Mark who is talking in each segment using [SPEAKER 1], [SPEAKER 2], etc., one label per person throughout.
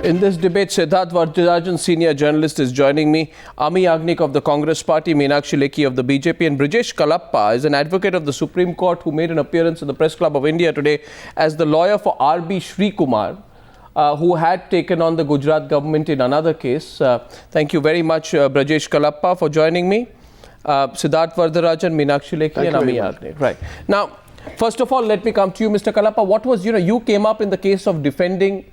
[SPEAKER 1] In this debate, Siddharth Vardarajan, senior journalist, is joining me. Amee Yagnik of the Congress Party, Meenakshi Lekhi of the BJP, and Brijesh Kalappa is an advocate of the Supreme Court who made an appearance in the Press Club of India today as the lawyer for RB Sreekumar, who had taken on the Gujarat government in another case. Thank you very much, Brijesh Kalappa, for joining me. Siddharth Vardarajan, Meenakshi Lekhi, and Amee Yagnik. Right. Now, first of all, let me come to you, Mr. Kalappa. What was, you came up in the case of defending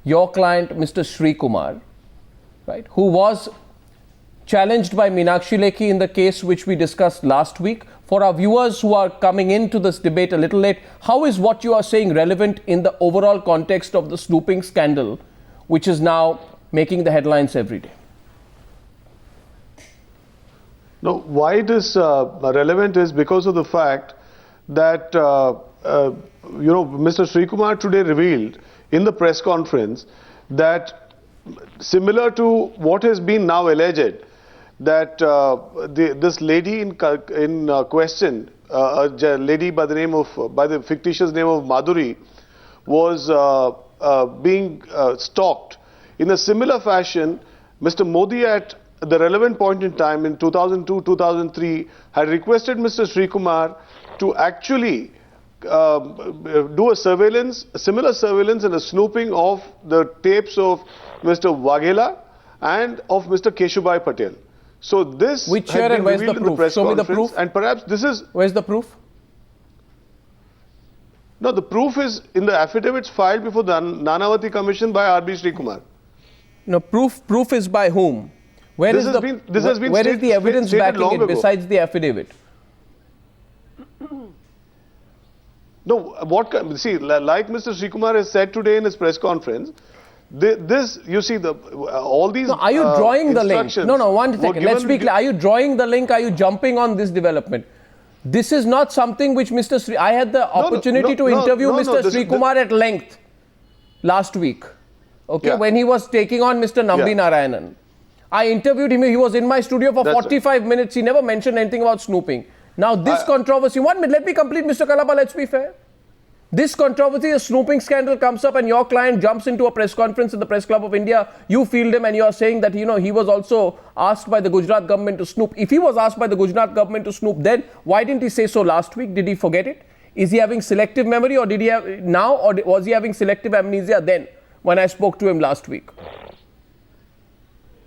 [SPEAKER 1] your client, Mr. Sreekumar, right, who was challenged by Meenakshi Lekhi in the case which we discussed last week. For our viewers who are coming into this debate a little late, how is what you are saying relevant in the overall context of the snooping scandal, which is now making the headlines every day?
[SPEAKER 2] No, why it is relevant is because of the fact that, Mr. Sreekumar today revealed in the press conference that similar to what has been now alleged, that this lady in question, a lady by the fictitious name of Madhuri, was being stalked. In a similar fashion, Mr. Modi at the relevant point in time in 2002-2003 had requested Mr. Sreekumar to actually do a similar surveillance and a snooping of the tapes of Mr. Waghela and of Mr. Keshubai Patel. So this
[SPEAKER 1] which year and where's the proof? Show me the proof.
[SPEAKER 2] And perhaps this is...
[SPEAKER 1] Where's the proof?
[SPEAKER 2] No, the proof is in the affidavits filed before the Nanavati Commission by RB Sreekumar.
[SPEAKER 1] No, proof is by whom? Where is the evidence backing it besides the affidavit?
[SPEAKER 2] No, see, like Mr. Sreekumar has said today in his press conference, all these.
[SPEAKER 1] No, are you drawing the link? No, 1 second. Let's be clear. Are you drawing the link? Are you jumping on this development? This is not something which Mr. I had the opportunity to interview Mr. Sreekumar at length last week. Okay, when he was taking on Mr. Nambi Narayanan. I interviewed him. He was in my studio for 45 minutes. He never mentioned anything about snooping. Now, this controversy, 1 minute, let me complete, Mr. Kalappa, let's be fair. This controversy, a snooping scandal comes up and your client jumps into a press conference in the Press Club of India. You field him and you are saying that, he was also asked by the Gujarat government to snoop. If he was asked by the Gujarat government to snoop, then why didn't he say so last week? Did he forget it? Is he having selective memory or did he have now, or was he having selective amnesia then when I spoke to him last week?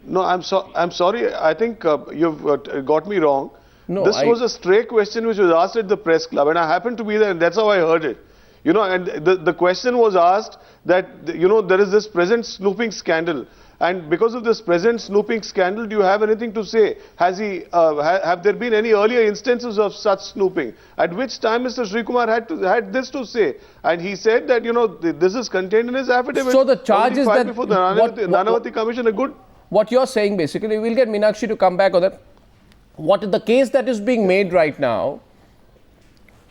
[SPEAKER 2] No, I'm sorry. I think you've got me wrong. No, this was a stray question which was asked at the press club, and I happened to be there, and that's how I heard it. And the question was asked that, there is this present snooping scandal, and because of this present snooping scandal, do you have anything to say? Have there been any earlier instances of such snooping? At which time Mr. Sreekumar had this to say, and he said that, this is contained in his affidavit.
[SPEAKER 1] So the charge is that
[SPEAKER 2] before the Nanavati Commission are good.
[SPEAKER 1] What you're saying basically, we'll get Meenakshi to come back on that. What the case that is being made right now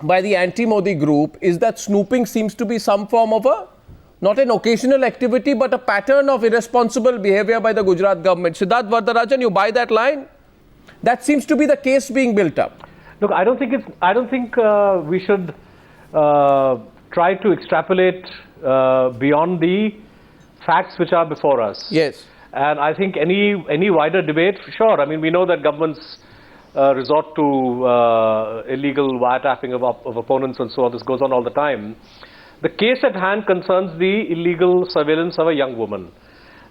[SPEAKER 1] by the anti-Modi group is that snooping seems to be some form of not an occasional activity, but a pattern of irresponsible behavior by the Gujarat government. Siddharth Vardarajan, you buy that line? That seems to be the case being built up.
[SPEAKER 3] Look, I don't think we should try to extrapolate beyond the facts which are before us.
[SPEAKER 1] Yes.
[SPEAKER 3] And I think any wider debate, sure. I mean, we know that governments resort to illegal wiretapping of opponents and so on. This goes on all the time. The case at hand concerns the illegal surveillance of a young woman.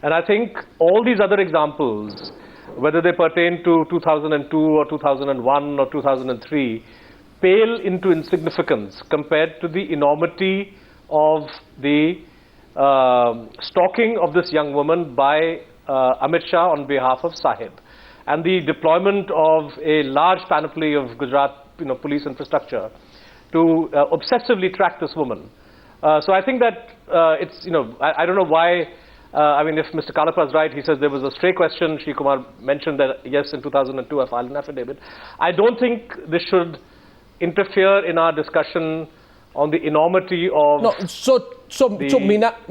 [SPEAKER 3] And I think all these other examples, whether they pertain to 2002 or 2001 or 2003, pale into insignificance compared to the enormity of the stalking of this young woman by Amit Shah on behalf of Sahib, and the deployment of a large panoply of Gujarat police infrastructure to obsessively track this woman. So I think that it's, I don't know why, I mean, if Mr. Kalappa is right, he says there was a stray question. Sreekumar mentioned that, yes, in 2002 I filed an affidavit. I don't think this should interfere in our discussion on the enormity of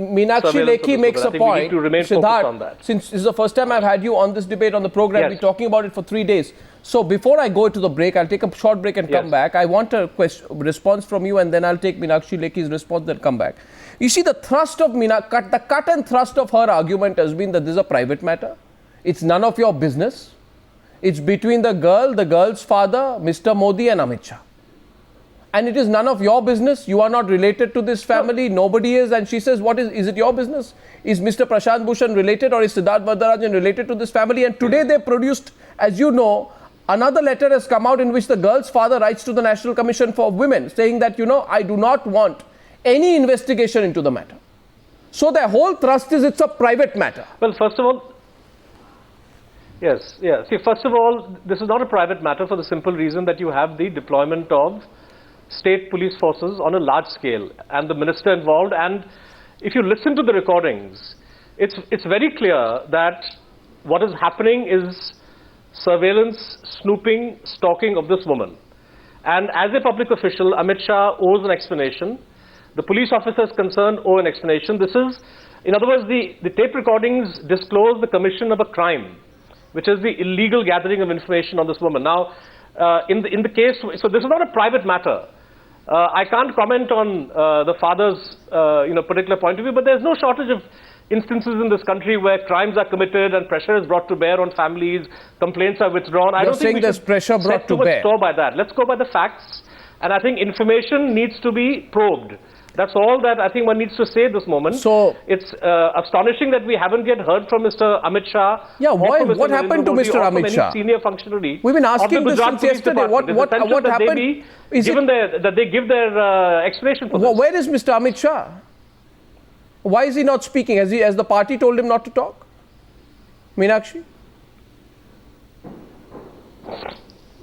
[SPEAKER 1] Meenakshi Lekhi makes a point.
[SPEAKER 3] Siddharth,
[SPEAKER 1] since this is the first time I've had you on this debate on the program,
[SPEAKER 3] yes.
[SPEAKER 1] We're talking about it for 3 days. So before I go to the break, I'll take a short break and come back. I want a response from you, and then I'll take Meenakshi Lekhi's response and come back. You see, the thrust of the cut and thrust of her argument has been that this is a private matter. It's none of your business. It's between the girl's father, Mr. Modi and Amit Shah. And it is none of your business. You are not related to this family. Nobody is. And she says, is it your business? Is Mr. Prashant Bhushan related, or is Siddharth Vardarajan related to this family? And today they produced, as you know, another letter has come out in which the girl's father writes to the National Commission for Women saying that, I do not want any investigation into the matter. So the whole thrust is it's a private matter.
[SPEAKER 3] Well, first of all, yes. See, first of all, this is not a private matter for the simple reason that you have the deployment of state police forces on a large scale and the minister involved. And if you listen to the recordings, it's very clear that what is happening is surveillance, snooping, stalking of this woman. And as a public official, Amit Shah owes an explanation. The police officers concerned owe an explanation. This is, in other words, the tape recordings disclose the commission of a crime, which is the illegal gathering of information on this woman. Now, in the case, so this is not a private matter. I can't comment on the father's particular point of view, but there's no shortage of instances in this country where crimes are committed and pressure is brought to bear on families, complaints are withdrawn. I don't think we
[SPEAKER 1] there's
[SPEAKER 3] should
[SPEAKER 1] pressure brought
[SPEAKER 3] set
[SPEAKER 1] to
[SPEAKER 3] too much
[SPEAKER 1] bear.
[SPEAKER 3] store by that. Let's go by the facts, and I think information needs to be probed. That's all that I think one needs to say at this moment.
[SPEAKER 1] So
[SPEAKER 3] it's astonishing that we haven't yet heard from Mr. Amit Shah.
[SPEAKER 1] Yeah, what happened to Mr. Amit Shah?
[SPEAKER 3] Senior functionary.
[SPEAKER 1] We've been asking this since yesterday. What happened?
[SPEAKER 3] That they give their explanation for this.
[SPEAKER 1] Where is Mr. Amit Shah? Why is he not speaking? Has the party told him not to talk? Meenakshi?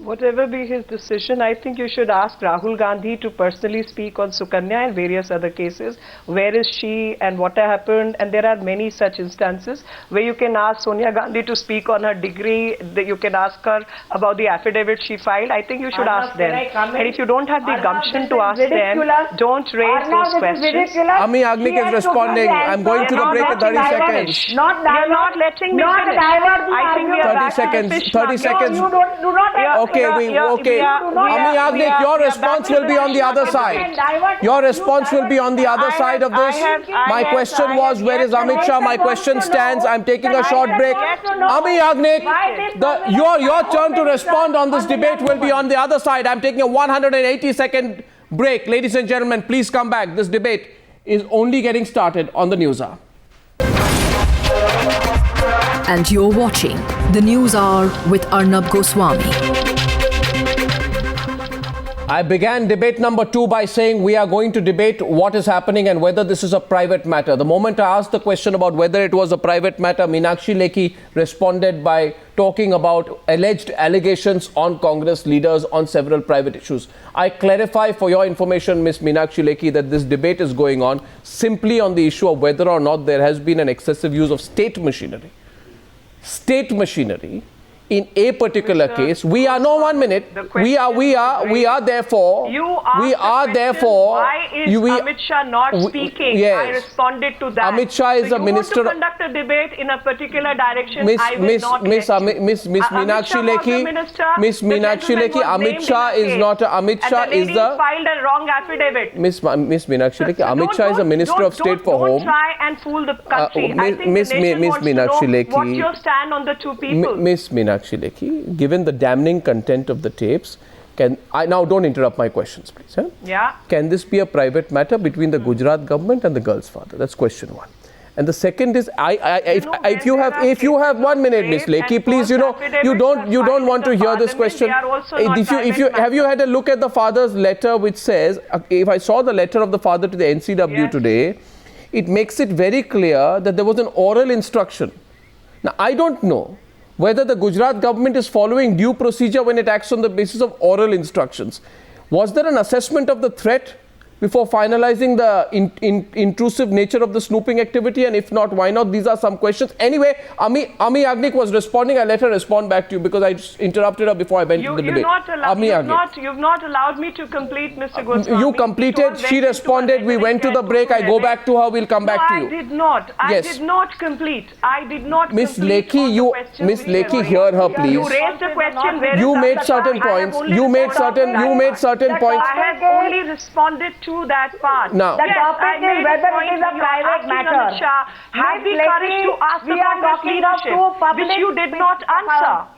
[SPEAKER 4] Whatever be his decision, I think you should ask Rahul Gandhi to personally speak on Sukanya and various other cases. Where is she and what happened? And there are many such instances where you can ask Sonia Gandhi to speak on her degree. You can ask her about the affidavit she filed. I think you should ask them. And if you don't have the gumption to ask them, don't raise those questions.
[SPEAKER 1] Amee Yagnik is responding. I'm going to the break in 30 seconds.
[SPEAKER 4] You're not letting me finish. I think we are
[SPEAKER 1] 30 seconds. You do not. Okay. Amee Yagnik, your response will be on the other side. Your response will be on the other side of this. My question was, where is Amit Shah? My question stands. I'm taking a short break. Amee Yagnik, your turn to respond on this debate will be on the other side. I'm taking a 180-second break. Ladies and gentlemen, please come back. This debate is only getting started on the Newshour.
[SPEAKER 5] And you're watching the Newshour with Arnab Goswami.
[SPEAKER 1] I began debate number 2 by saying we are going to debate what is happening and whether this is a private matter. The moment I asked the question about whether it was a private matter, Meenakshi Lekhi responded by talking about alleged allegations on Congress leaders on several private issues. I clarify for your information, Ms. Meenakshi Lekhi, that this debate is going on simply on the issue of whether or not there has been an excessive use of state machinery. State machinery in a particular case. We are no 1 minute. We are therefore.
[SPEAKER 4] Why is Amit Shah not speaking?
[SPEAKER 1] Yes.
[SPEAKER 4] I responded to that.
[SPEAKER 1] Amit Shah is a minister.
[SPEAKER 4] You want to conduct a debate in a particular direction. I will not let you.
[SPEAKER 1] Miss Meenakshi Lekhi. Miss Meenakshi Lekhi. Amit Shah is not. Amit Shah is the.
[SPEAKER 4] Filed a wrong affidavit.
[SPEAKER 1] Miss Meenakshi Lekhi. Amit Shah is a minister of state for home.
[SPEAKER 4] Don't try and fool the country. I think
[SPEAKER 1] Miss
[SPEAKER 4] the nation wants
[SPEAKER 1] Meenakshi
[SPEAKER 4] to know
[SPEAKER 1] Lekhi.
[SPEAKER 4] what's your stand on the two people.
[SPEAKER 1] Miss Meenakshi Lekhi, given the damning content of the tapes, now don't interrupt my questions, please. Huh?
[SPEAKER 4] Yeah.
[SPEAKER 1] Can this be a private matter between the Gujarat government and the girl's father? That's question 1. And the second is, if you have 1 minute, Miss Lekhi, please, you don't want to hear this question. Have you had a look at the father's letter, which says, if I saw the letter of the father to the NCW today, it makes it very clear that there was an oral instruction. Now, I don't know whether the Gujarat government is following due procedure when it acts on the basis of oral instructions. Was there an assessment of the threat before finalizing the intrusive nature of the snooping activity? And if not, why not? These are some questions. Anyway, Amee Yagnik was responding. I let her respond back to you because I just interrupted her before I went to the debate.
[SPEAKER 4] You've not allowed me to complete, Mr. Goswami.
[SPEAKER 1] You completed. She responded. We went to the break. I go back to her. We'll come back to you.
[SPEAKER 4] I did not. I did not complete. I did not
[SPEAKER 1] Miss
[SPEAKER 4] complete.
[SPEAKER 1] Miss Lekhi, hear her, please.
[SPEAKER 4] You raised a question.
[SPEAKER 1] You made certain points. You made certain points.
[SPEAKER 4] I have only responded to that part.
[SPEAKER 1] Now,
[SPEAKER 6] the topic is whether it is a private matter.
[SPEAKER 4] Amit Shah, have the courage to ask the Congress leadership, which you did not answer.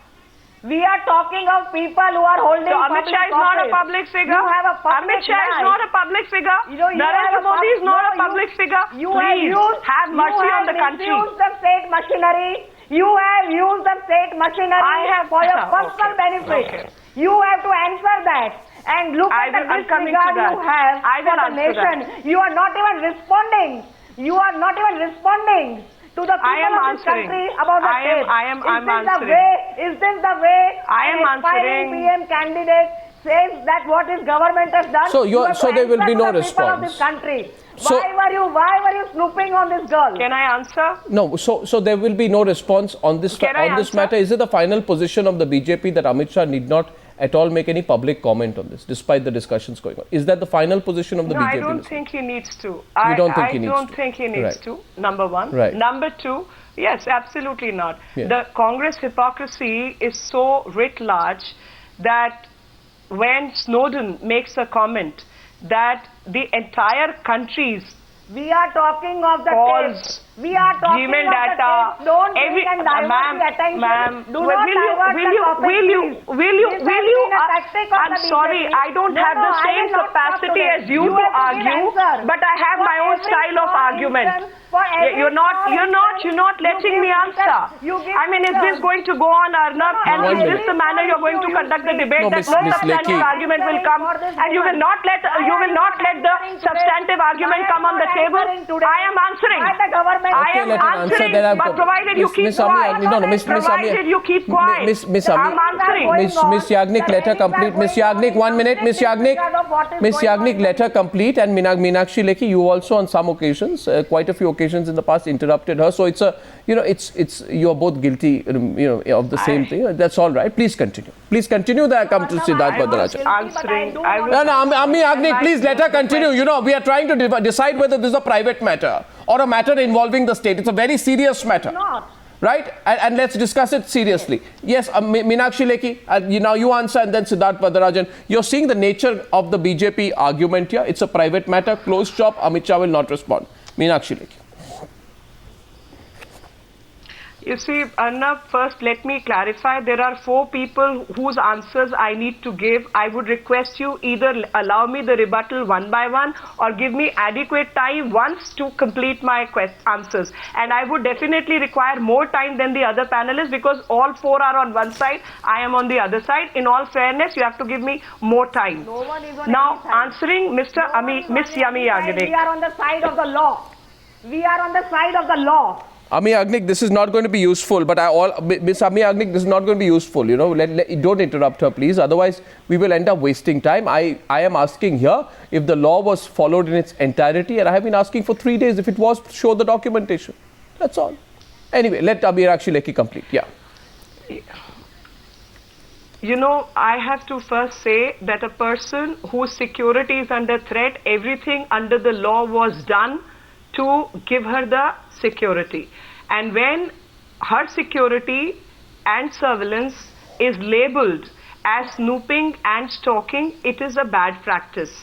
[SPEAKER 6] We are talking of people who are holding
[SPEAKER 4] Amit Shah is not a public figure.
[SPEAKER 6] You have a public
[SPEAKER 4] Amit Shah is not a public figure. Narendra Modi is not a public figure. Please have mercy on the country.
[SPEAKER 6] You have used the state machinery. You have used the state machinery for your personal benefit.
[SPEAKER 4] Okay.
[SPEAKER 6] You have to answer that. And look at the disregard you have for the nation. You are not even responding. You are not even responding to the people of this country about the case. Is this the way an aspiring PM candidate says that what his government has done?
[SPEAKER 1] So there will be no response.
[SPEAKER 6] Of this country. Why were you snooping on this girl?
[SPEAKER 4] Can I answer?
[SPEAKER 1] No. So there will be no response on this matter. Is it the final position of the BJP that Amit Shah need not at all make any public comment on this, despite the discussions going on? Is that the final position of the BJP?
[SPEAKER 4] I don't think he needs to.
[SPEAKER 1] You don't think he needs to?
[SPEAKER 4] I don't think he needs to, number one.
[SPEAKER 1] Right.
[SPEAKER 4] Number two, yes, absolutely not.
[SPEAKER 1] Yeah.
[SPEAKER 4] The Congress hypocrisy is so writ large that when Snowden makes a comment that the entire country's
[SPEAKER 6] we are talking of the case. We are talking of the case. Don't bring and divert the attention. Do not divert the topic,
[SPEAKER 4] I'm sorry, I don't have the same capacity as you to argue, but I have my own style of argument. You're not letting me answer. I mean, is this going to go on, Arnab? And is this the manner you're going to conduct the debate? That no substantive argument will come, and you will not let the substantive argument come on the table. I am answering. I am answering, but provided you keep quiet. Provided you keep quiet. I'm answering.
[SPEAKER 1] Miss Yagnik, let her complete. Miss Yagnik, 1 minute. Miss Yagnik, let her complete. And Meenakshi Lekhi, you also on some occasions, quite a few occasions in the past, interrupted her. So it's you are both guilty, of the same thing. That's all right. Please continue. Then I come to Siddharth Vardarajan. Amee Yagnik, please let her continue. We are trying to decide whether this is a private matter or a matter involving the state. It's a very serious matter. Right? And let's discuss it seriously. Yes, Meenakshi Lekhi, now you answer, and then Siddharth Vardarajan. You're seeing the nature of the BJP argument here. It's a private matter, closed shop. Amit Shah will not respond. Meenakshi Lekhi.
[SPEAKER 4] You see, Arnab, first let me clarify. There are 4 people whose answers I need to give. I would request you either allow me the rebuttal one by one or give me adequate time once to complete my answers. And I would definitely require more time than the other panelists because all 4 are on one side, I am on the other side. In all fairness, you have to give me more time.
[SPEAKER 6] No one is on
[SPEAKER 4] now,
[SPEAKER 6] any side.
[SPEAKER 4] answering Miss Amee Yagnik.
[SPEAKER 6] We are on the side of the law. We are on the side of the law.
[SPEAKER 1] Amee Yagnik, this is not going to be useful, but Miss Amee Yagnik, this is not going to be useful, don't interrupt her, please. Otherwise, we will end up wasting time. I am asking here if the law was followed in its entirety, and I have been asking for 3 days. If it was, show the documentation. That's all. Anyway, let Meenakshi Lekhi complete. Yeah.
[SPEAKER 4] I have to first say that a person whose security is under threat, everything under the law was done to give her the security. And when her security and surveillance is labeled as snooping and stalking, it is a bad practice.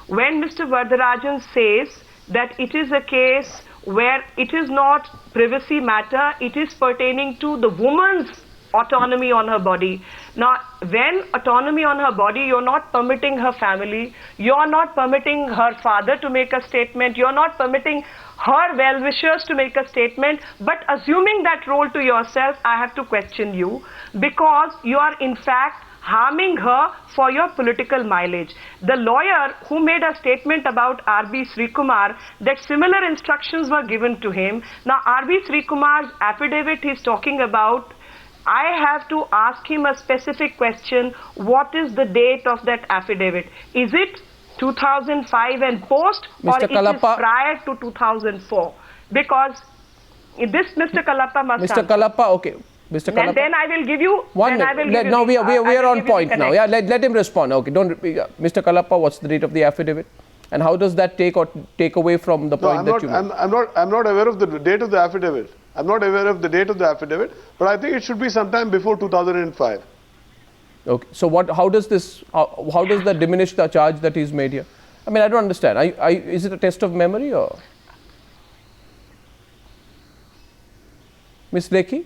[SPEAKER 4] When Mr. Vardarajan says that it is a case where it is not privacy matter, it is pertaining to the woman's autonomy on her body. Now, when autonomy on her body, you're not permitting her family, you're not permitting her father to make a statement, you're not permitting her well-wishers to make a statement, but assuming that role to yourself, I have to question you because you are in fact harming her for your political mileage. The lawyer who made a statement about R.B. Sreekumar that similar instructions were given to him. Now, R.B. Sreekumar's affidavit he's talking about, I have to ask him a specific question. What is the date of that affidavit? Is it 2005 and post, or
[SPEAKER 1] Mr.
[SPEAKER 4] it is prior to 2004? Because this Mr. Kalappa must
[SPEAKER 1] Mr. Kalappa, okay. Mr. Kalappa.
[SPEAKER 4] Then I will give you.
[SPEAKER 1] One minute. Now we are on point now. Yeah, let him respond. Okay, don't repeat. Mr. Kalappa, what's the date of the affidavit? And how does that take away from the point that you made?
[SPEAKER 2] I'm not aware of the date of the affidavit. I'm not aware of the date of the affidavit, but I think it should be sometime before 2005.
[SPEAKER 1] Okay. So how does that diminish the charge that he's made here? I mean, I don't understand. Is it a test of memory or? Ms. Lekhi?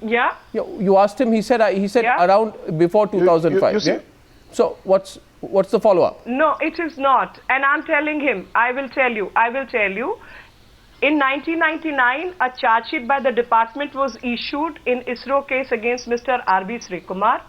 [SPEAKER 4] Yeah.
[SPEAKER 1] You asked him. He said
[SPEAKER 4] yeah.
[SPEAKER 1] Around before 2005.
[SPEAKER 2] You see?
[SPEAKER 1] Yeah? So what's the follow-up?
[SPEAKER 4] No, it is not. And I'm telling him. I will tell you. In 1999, a charge sheet by the department was issued in ISRO case against Mr. R.B. Sreekumar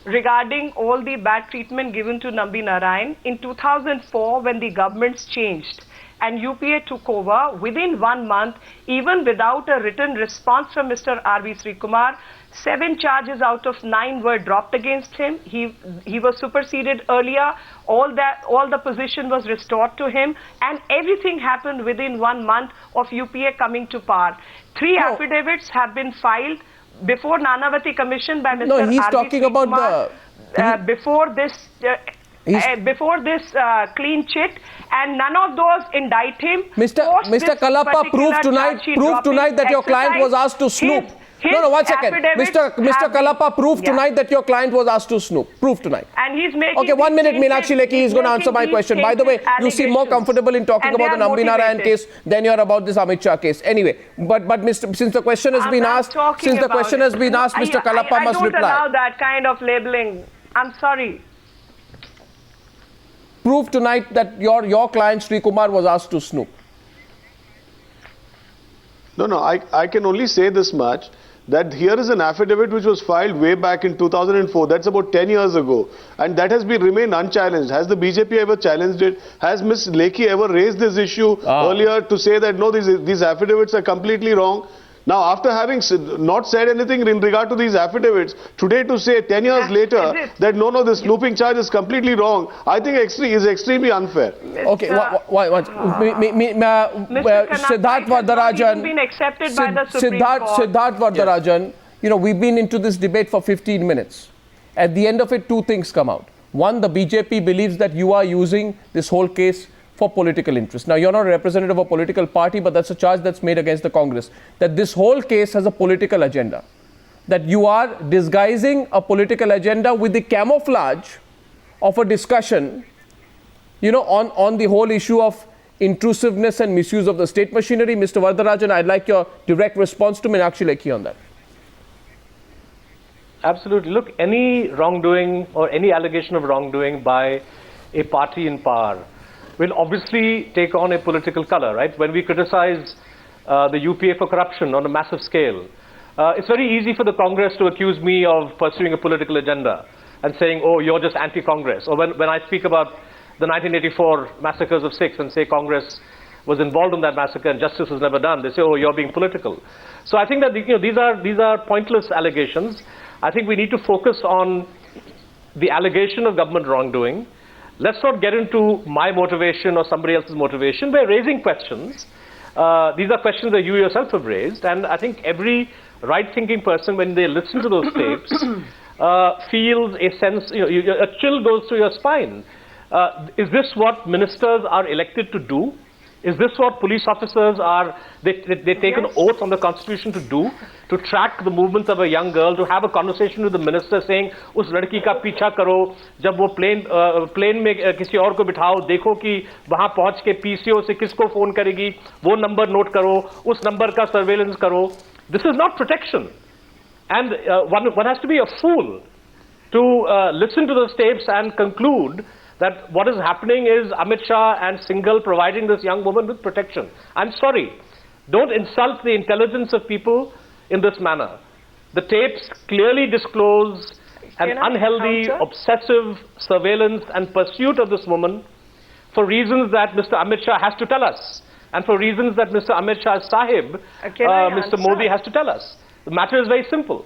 [SPEAKER 4] regarding all the bad treatment given to Nambi Narayan. In 2004, when the governments changed and UPA took over, within 1 month, even without a written response from Mr. R.B. Sreekumar, 7 charges out of 9 were dropped against him. He was superseded earlier. All the position was restored to him, and everything happened within 1 month of UPA coming to power. 3 affidavits have been filed before Nanavati Commission by Mr.
[SPEAKER 1] No, he's
[SPEAKER 4] R.B.
[SPEAKER 1] talking
[SPEAKER 4] Sreekumar,
[SPEAKER 1] about
[SPEAKER 4] before this clean chit, and none of those indict him.
[SPEAKER 1] Mr. Kalappa, prove tonight that your client was asked to snoop. No, 1 second. Mr. Kalappa, prove tonight that your client was asked to snoop. Prove tonight.
[SPEAKER 4] And he's making.
[SPEAKER 1] Okay, 1 minute, Meenakshi Lekhi is going to answer my question. By the way, you seem more comfortable in talking about the Nambi Narayan case than you're about this Amit Shah case. Anyway, but since the question has been asked, Mr. Kalappa must reply.
[SPEAKER 4] I don't allow that kind of labeling. I'm sorry.
[SPEAKER 1] Prove tonight that your client Sreekumar was asked to snoop.
[SPEAKER 2] No, I can only say this much, that here is an affidavit which was filed way back in 2004. That's about 10 years ago. And that has remained unchallenged. Has the BJP ever challenged it? Has Ms. Lekhi ever raised this issue earlier to say that no, these affidavits are completely wrong? Now, after having not said anything in regard to these affidavits, today to say 10 years later that no, the snooping charge is completely wrong, I think is extremely unfair.
[SPEAKER 1] Okay, Siddharth Vardarajan,
[SPEAKER 4] been accepted by the Supreme Court.
[SPEAKER 1] Siddharth Vardarajan, we've been into this debate for 15 minutes. At the end of it, 2 things come out. One, the BJP believes that you are using this whole case for political interest. Now, you're not a representative of a political party, but that's a charge that's made against the Congress, that this whole case has a political agenda, that you are disguising a political agenda with the camouflage of a discussion, on the whole issue of intrusiveness and misuse of the state machinery. Mr. Vardarajan, I'd like your direct response to Meenakshi Lekhi on that.
[SPEAKER 3] Absolutely. Look, any wrongdoing or any allegation of wrongdoing by a party in power will obviously take on a political color, right? When we criticize the UPA for corruption on a massive scale, it's very easy for the Congress to accuse me of pursuing a political agenda and saying, oh, you're just anti-Congress. Or when I speak about the 1984 massacres of Sikhs and say Congress was involved in that massacre and justice was never done, they say, oh, you're being political. So I think that these are pointless allegations. I think we need to focus on the allegation of government wrongdoing. Let's not get into my motivation or somebody else's motivation. We're raising questions. These are questions that you yourself have raised, and I think every right-thinking person, when they listen to those tapes, feels a sense, a chill goes through your spine. Is this what ministers are elected to do? Is this what police officers are, they take an oath on the constitution to do? To track the movements of a young girl, to have a conversation with the minister saying, उस लड़की का पीछा करो, जब वो plane में किसी और को बिठाओ, देखो कि वहाँ पहुँच के PCO से किसको फोन करेगी, वो नंबर नोट करो, उस नंबर का सर्वेलेंस करो. This is not protection. And one has to be a fool to listen to those tapes and conclude that what is happening is Amit Shah and Singhal providing this young woman with protection. I'm sorry. Don't insult the intelligence of people in this manner. The tapes clearly disclose an unhealthy, obsessive surveillance and pursuit of this woman for reasons that Mr. Amit Shah has to tell us, and for reasons that Mr. Amit Shah Sahib, Mr. Modi has to tell us. The matter is very simple.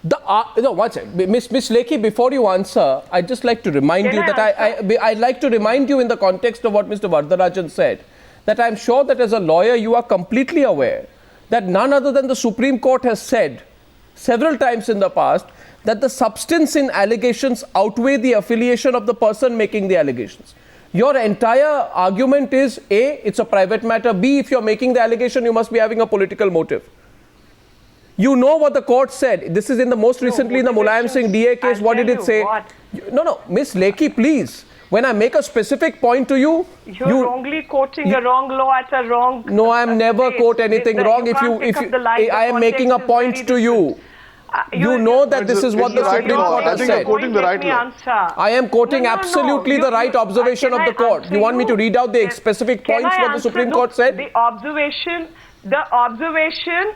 [SPEAKER 1] No, one second. Miss Lekhi, before you answer, I'd just like to remind you that I'd like to remind you in the context of what Mr. Vardarajan said, that I'm sure that as a lawyer you are completely aware that none other than the Supreme Court has said several times in the past that the substance in allegations outweigh the affiliation of the person making the allegations. Your entire argument is A, it's a private matter, B, if you're making the allegation you must be having a political motive. You know what the court said. This is in the most recently in the Mulayam Singh DA case. What did it say? No, Miss Lekhi, please. When I make a specific point to you,
[SPEAKER 4] you're wrongly quoting a wrong law at a wrong.
[SPEAKER 1] No, I'm never quote anything wrong. I am making a point to you. You know that this is what the Supreme Court has said. I am quoting absolutely the right observation of the court. You want me to read out the specific points what the Supreme Court said?
[SPEAKER 4] The observation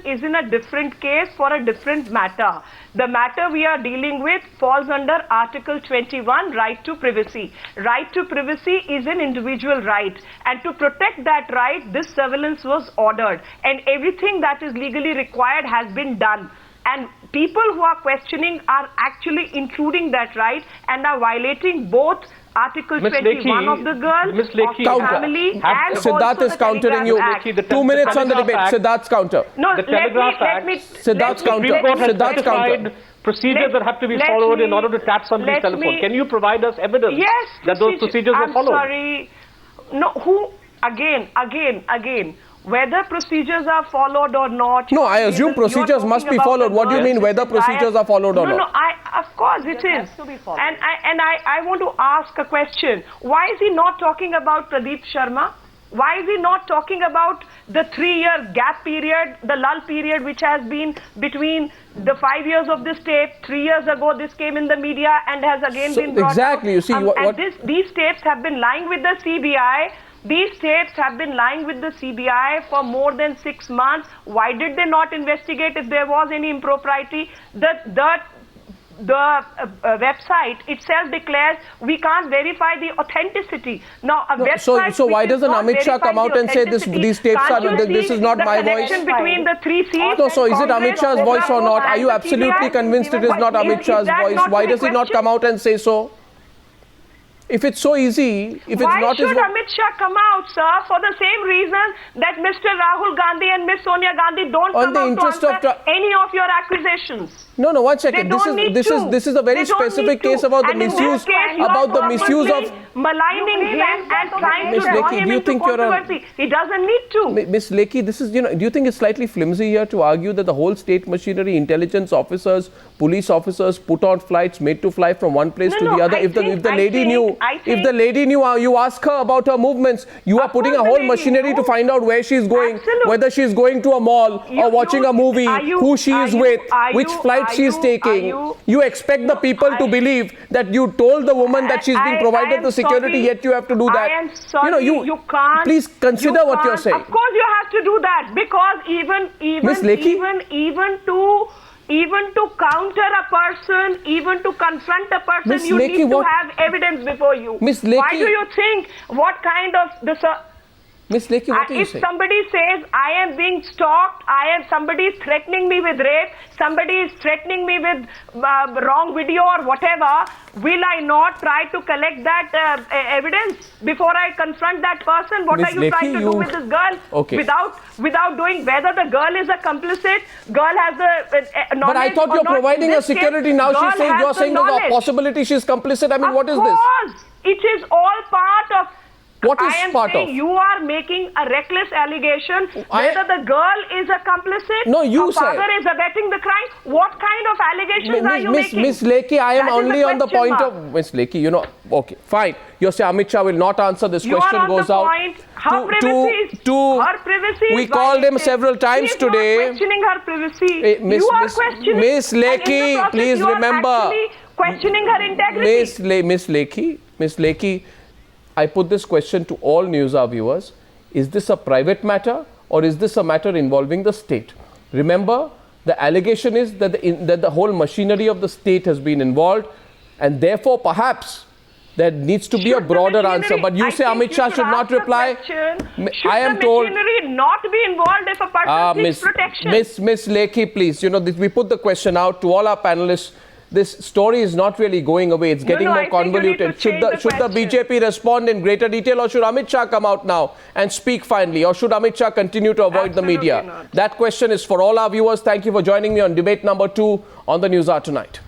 [SPEAKER 4] is in a different case for a different matter. The matter we are dealing with falls under Article 21, right to privacy. Right to privacy is an individual right, and to protect that right, this surveillance was ordered, and everything that is legally required has been done. And people who are questioning are actually intruding that right and are violating both Article 21 of the girl, of the family, and
[SPEAKER 1] Siddharth is countering you. 2 minutes on the debate. Siddharth's counter.
[SPEAKER 4] No, let me.
[SPEAKER 1] Siddharth's counter. Siddharth's counter.
[SPEAKER 3] Procedures that have to be followed in order to tap somebody's telephone. Can you provide us evidence that those procedures were followed?
[SPEAKER 4] I'm sorry. No, who? Again. Whether procedures are followed or not.
[SPEAKER 1] No, I assume procedures must be followed. What do you mean whether procedures are followed or not?
[SPEAKER 4] No, of course it is. And I want to ask a question. Why is he not talking about Pradeep Sharma? Why is he not talking about the 3-year gap period, the lull period which has been between the 5 years of this tape? 3 years ago this came in the media and has again been brought
[SPEAKER 1] exactly,
[SPEAKER 4] out.
[SPEAKER 1] You see,
[SPEAKER 4] these tapes have been lying with the CBI. These tapes have been lying with the CBI for more than 6 months. Why did they not investigate if there was any impropriety? The website itself declares we can't verify the authenticity. Now, a website
[SPEAKER 1] so why doesn't Amit Shah come out and say these tapes are this is not my voice?
[SPEAKER 4] Between the 3 seats.
[SPEAKER 1] No, so is it Amit Shah's voice or not? Are you absolutely convinced it is not Amit Shah's voice? Why does he not come out and say so? If it's so easy, if it's not...
[SPEAKER 4] Why should Amit Shah come out, sir, for the same reason that Mr. Rahul Gandhi and Miss Sonia Gandhi don't come out to answer any of your accusations?
[SPEAKER 1] No, 1 second. This is a very specific case about the misuse of
[SPEAKER 4] maligning him and trying to draw him into controversy. He doesn't need to.
[SPEAKER 1] Miss Lekhi, this is, do you think it's slightly flimsy here to argue that the whole state machinery, intelligence officers, police officers put on flights made to fly from one place to the other? If the lady knew, you ask her about her movements. You are putting a whole machinery to find out where she's going, whether she's going to a mall or watching a movie, who she is with, which flight she's taking. You expect the people to believe that you told the woman that she's being provided the security, yet you have to do that.
[SPEAKER 4] I am sorry, you can't.
[SPEAKER 1] Please consider what you're saying.
[SPEAKER 4] Of course you have to do that, because even to counter a person, even to confront a person,
[SPEAKER 1] Ms.
[SPEAKER 4] you
[SPEAKER 1] Lekhi,
[SPEAKER 4] need to have evidence before you.
[SPEAKER 1] Ms. Lekhi,
[SPEAKER 4] why do you think, what kind of
[SPEAKER 1] Miss Lekhi, what are you
[SPEAKER 4] if
[SPEAKER 1] saying?
[SPEAKER 4] somebody says I am being stalked, somebody is threatening me with rape, somebody is threatening me with wrong video or whatever, will I not try to collect that evidence before I confront that person? What are you trying to do with this girl?
[SPEAKER 1] Okay.
[SPEAKER 4] Without doing whether the girl is a complicit, girl has a knowledge.
[SPEAKER 1] But I thought you're providing a security. Now you're saying there's a possibility she's complicit. I mean, what is this?
[SPEAKER 4] Of course, it is all part of.
[SPEAKER 1] What is part of?
[SPEAKER 4] You are making a reckless allegation whether the girl is a complicit.
[SPEAKER 1] No, you
[SPEAKER 4] her father is abetting the crime. What kind of allegations are you making?
[SPEAKER 1] Miss Lekhi, I am only on the point of Miss Lekhi. Okay, fine. You say Amit Shah will not answer this question. Goes out.
[SPEAKER 4] Her privacy.
[SPEAKER 1] We called him several times today.
[SPEAKER 4] You are questioning her privacy.
[SPEAKER 1] Miss Lekhi, please remember.
[SPEAKER 4] Questioning her integrity.
[SPEAKER 1] Miss Lekhi. I put this question to all Newshour viewers. Is this a private matter or is this a matter involving the state? Remember, the allegation is that the whole machinery of the state has been involved, and therefore perhaps There needs to be a broader answer. But you say Amit Shah should not reply. I am told.
[SPEAKER 7] Should the machinery not be involved if a person seeks protection?
[SPEAKER 1] Miss Lekhi, please. You know, we put the question out to all our panelists. This story is not really going away. It's getting more convoluted. Should the BJP respond in greater detail, or should Amit Shah come out now and speak finally, or should Amit Shah continue to avoid the media? That question is for all our viewers. Thank you for joining me on debate number 2 on the Newshour tonight.